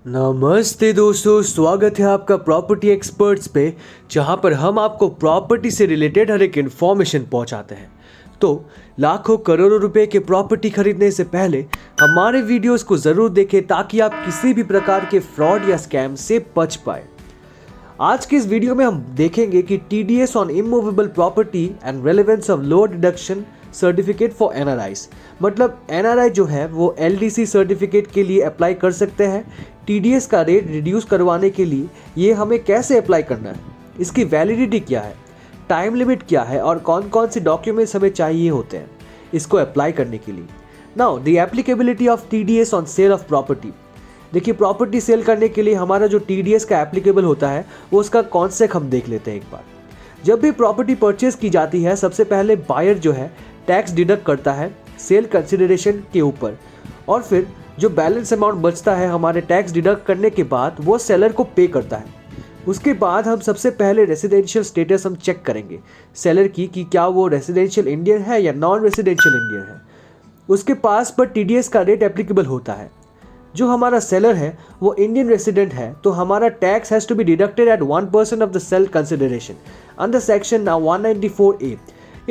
नमस्ते दोस्तों, स्वागत है आपका प्रॉपर्टी एक्सपर्ट्स पे, जहां पर हम आपको प्रॉपर्टी से रिलेटेड हर एक इन्फॉर्मेशन पहुंचाते हैं। तो लाखों करोड़ों रुपए के प्रॉपर्टी खरीदने से पहले हमारे वीडियोस को ज़रूर देखें ताकि आप किसी भी प्रकार के फ्रॉड या स्कैम से बच पाए। आज के इस वीडियो में हम देखेंगे कि TDS on immovable property and relevance of lower deduction certificate for NRIs। मतलब NRI जो है वो LDC सर्टिफिकेट के लिए अप्लाई कर सकते हैं। TDS का रेट रिड्यूस करवाने के लिए ये हमें कैसे अप्लाई करना है, इसकी वैलिडिटी क्या है, टाइम लिमिट क्या है और कौन कौन से डॉक्यूमेंट्स हमें चाहिए होते हैं इसको अप्लाई करने के लिए। Now the applicability of TDS on sale of property. देखिए, प्रॉपर्टी सेल करने के लिए हमारा जो TDS का एप्लीकेबल होता है वो उसका कॉन्सेप्ट हम देख लेते हैं एक बार। जब भी प्रॉपर्टी परचेज की जाती है, सबसे पहले बायर जो है टैक्स डिडक्ट करता है सेल कंसिडरेशन के ऊपर, और फिर जो बैलेंस अमाउंट बचता है हमारे टैक्स डिडक्ट करने के बाद वो सेलर को पे करता है। उसके बाद हम सबसे पहले रेसिडेंशियल स्टेटस हम चेक करेंगे सेलर की कि क्या वो रेसिडेंशियल इंडियन है या नॉन रेसिडेंशियल इंडियन है। उसके पास पर TDS का रेट एप्लीकेबल होता है। जो हमारा सेलर है वो इंडियन रेसिडेंट है तो हमारा tax has to be deducted at 1% of the sale consideration under section 194A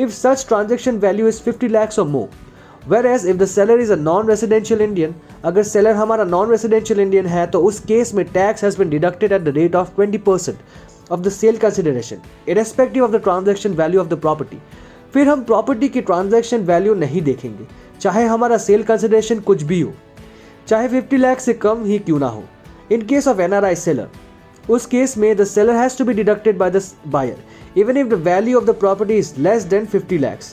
if such transaction value is 50 lakhs or more. Whereas if the seller is a non-residential Indian, अगर seller हमारा non-residential Indian है तो उस case में tax has been deducted at the rate of 20% of the sale consideration, irrespective of the transaction value of the property. फिर हम property की transaction value नहीं देखेंगे, चाहे हमारा सेल कंसिडरेशन कुछ भी हो, चाहे 50 लाख से कम ही क्यों ना हो। इन केस ऑफ NRI सेलर, उस केस में the seller has to be deducted by the buyer even if the value of the property is less than 50 lakhs.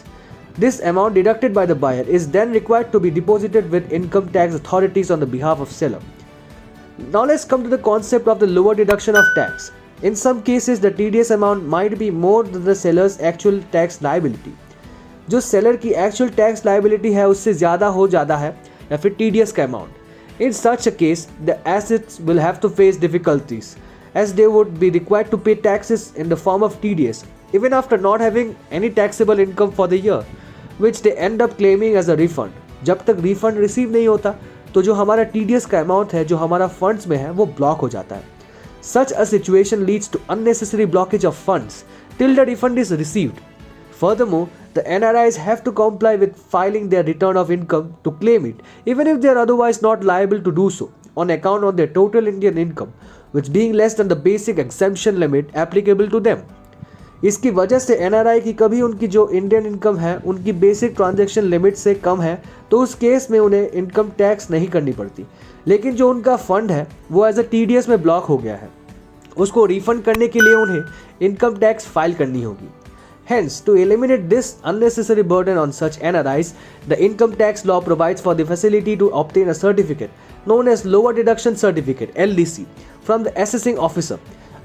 This amount deducted by the buyer is then required to be deposited with income tax authorities on the behalf of seller. Now let's come to the concept of the lower deduction of tax. In some cases the TDS amount might be more than the seller's actual tax liability. जो seller की actual tax liability है उससे ज़्यादा हो जाता है या फिर TDS का amount. In such a case, the assets will have to face difficulties, as they would be required to pay taxes in the form of TDS, even after not having any taxable income for the year, which they end up claiming as a refund. जब तक refund receive नहीं होता तो जो हमारा TDS का amount है जो हमारा funds में है वो block हो जाता है। Such a situation leads to unnecessary blockage of funds till the refund is received. Furthermore, the NRIs have to comply with filing their return of income to claim it, even if they are otherwise not liable to do so, on account of their total Indian income, which being less than the basic exemption limit applicable to them. इसकी वजह से NRI की कभी उनकी जो Indian income है उनकी basic transaction limit से कम है तो उस केस में उन्हें इनकम टैक्स नहीं करनी पड़ती, लेकिन जो उनका फंड है वो एज अ TDS में ब्लॉक हो गया है, उसको रिफंड करने के लिए उन्हें इनकम टैक्स फाइल करनी होगी। Hence, to eliminate this unnecessary burden on such NRIs, the income tax law provides for the facility to obtain a certificate known as Lower Deduction Certificate (LDC) from the assessing officer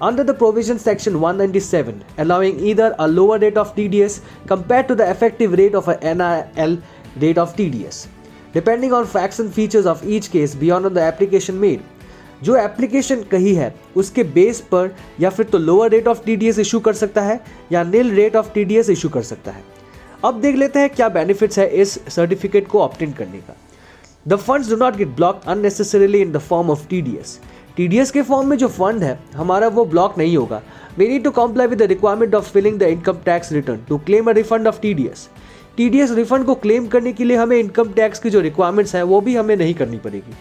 under the provision section 197, allowing either a lower rate of TDS compared to the effective rate of a NIL rate of TDS, depending on facts and features of each case beyond the application made. जो application कही है उसके base पर या फिर तो lower rate of TDS issue कर सकता है या nil rate of TDS issue कर सकता है। अब देख लेते हैं क्या बेनिफिट्स है इस सर्टिफिकेट को ऑब्टेन करने का। The funds do not get block unnecessarily in the form of TDS के फॉर्म में जो फंड है हमारा वो ब्लॉक नहीं होगा। We need to comply with the requirement of filling the income tax return to claim a refund of TDS refund को claim करने के लिए हमें इनकम टैक्स की जो रिक्वायरमेंट्स है वो भी हमें नहीं करनी पड़ेगी।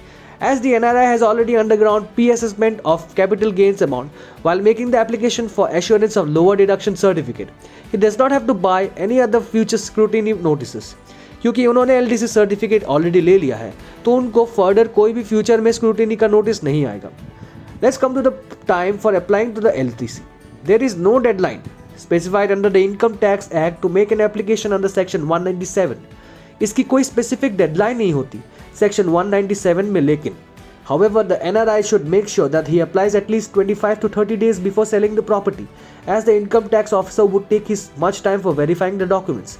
As the NRI has already undergone pre-assessment of capital gains amount while making the application for assurance of lower deduction certificate, he does not have to buy any other future scrutiny notices. क्योंकि उन्होंने LDC certificate already ले लिया है तो उनको further कोई भी future में स्क्रूटिनी का नोटिस नहीं आएगा। Let's come to the time for applying to the LDC. There is no deadline specified under the Income Tax Act to make an application under section 197. इसकी कोई स्पेसिफिक डेडलाइन नहीं होती section 197 में, लेकिन however the NRI should make sure that he applies at least 25 to 30 days before selling the property, as the income tax officer would take his much time for verifying the documents.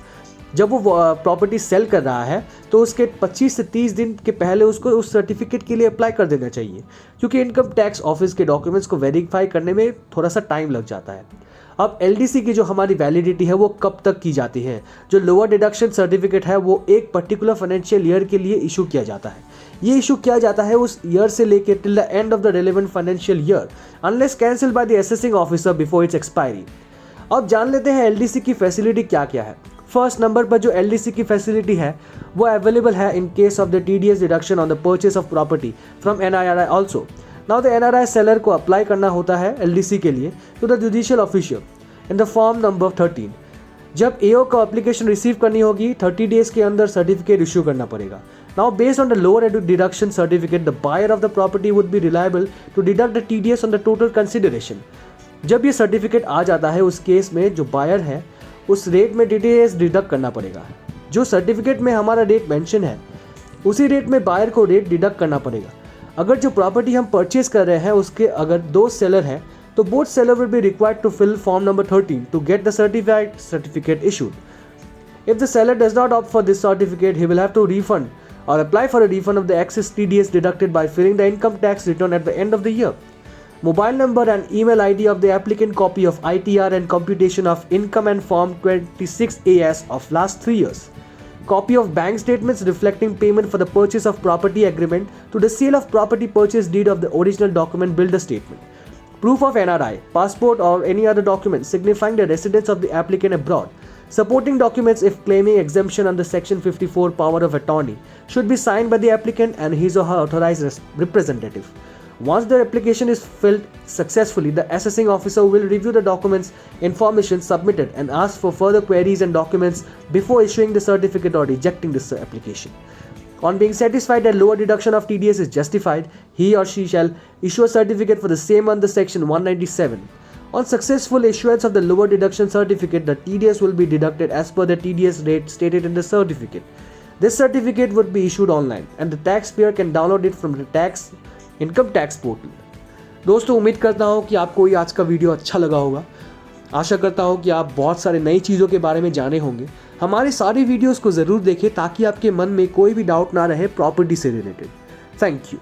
जब वो property cell कर रहा है तो उसके 25 से 30 दिन के पहले उसको उस सर्टिफिकेट के लिए अप्लाई कर देना चाहिए, क्योंकि इनकम टैक्स ऑफिस के डॉक्यूमेंट्स को वेरीफाई करने में थोड़ा सा टाइम लग जाता है। अब LDC की जो हमारी वैलिडिटी है वो कब तक की जाती है? जो लोअर डिडक्शन सर्टिफिकेट है वो एक पर्टिकुलर फाइनेंशियल ईयर के लिए इशू किया जाता है। ये इशू किया जाता है उस ईयर से लेकर till the end of the relevant financial year unless cancel by the assessing officer before it's expiry. अब जान लेते हैं एलडीसी की फैसिलिटी क्या क्या है। फर्स्ट नंबर पर जो एलडीसी की फैसिलिटी है वो अवेलेबल है in case of the TDS deduction on the purchase of property from NRI also. Now the NRI seller को अप्लाई करना होता है एलडीसी के लिए to the judicial official in the form number 13। जब एओ को एप्लीकेशन रिसीव करनी होगी 30 डेज के अंदर सर्टिफिकेट इशू करना पड़ेगा। Now based on the lower deduction certificate the buyer of the property would be reliable to deduct the TDS on the total consideration. जब ये सर्टिफिकेट आ जाता है उस केस में जो बायर है उस रेट में टीडीएस डिडक्ट करना पड़ेगा। जो सर्टिफिकेट में हमारा रेट मेंशन है उसी रेट में बायर को रेट डिडक्ट करना पड़ेगा। अगर जो प्रॉपर्टी हम परचेज कर रहे हैं उसके अगर 2 सेलर हैं तो both seller will be required to fill form number 13 to get the certificate issued. If the seller does not opt for this certificate, he will have to refund or apply for a refund of the excess TDS deducted by filling the income tax return at the end of the year. Mobile number and email ID of the applicant, copy of ITR and computation of income and Form 26AS of last 3 years. Copy of bank statements reflecting payment for the purchase of property agreement to the sale of property purchase deed of the original document builder statement. Proof of NRI, passport or any other document signifying the residence of the applicant abroad. Supporting documents if claiming exemption under Section 54 power of attorney should be signed by the applicant and his or her authorized representative. Once the application is filled successfully, the assessing officer will review the documents information submitted and ask for further queries and documents before issuing the certificate or rejecting this application. On being satisfied that lower deduction of TDS is justified, he or she shall issue a certificate for the same under Section 197. On successful issuance of the lower deduction certificate, the TDS will be deducted as per the TDS rate stated in the certificate. This certificate would be issued online and the taxpayer can download it from the income tax portal. दोस्तों उम्मीद करता हूँ कि आपको ये आज का video अच्छा लगा होगा। आशा करता हूँ कि आप बहुत सारे नई चीज़ों के बारे में जाने होंगे। हमारे सारे वीडियोस को ज़रूर देखें ताकि आपके मन में कोई भी डाउट ना रहे प्रॉपर्टी से रिलेटेड। Thank you.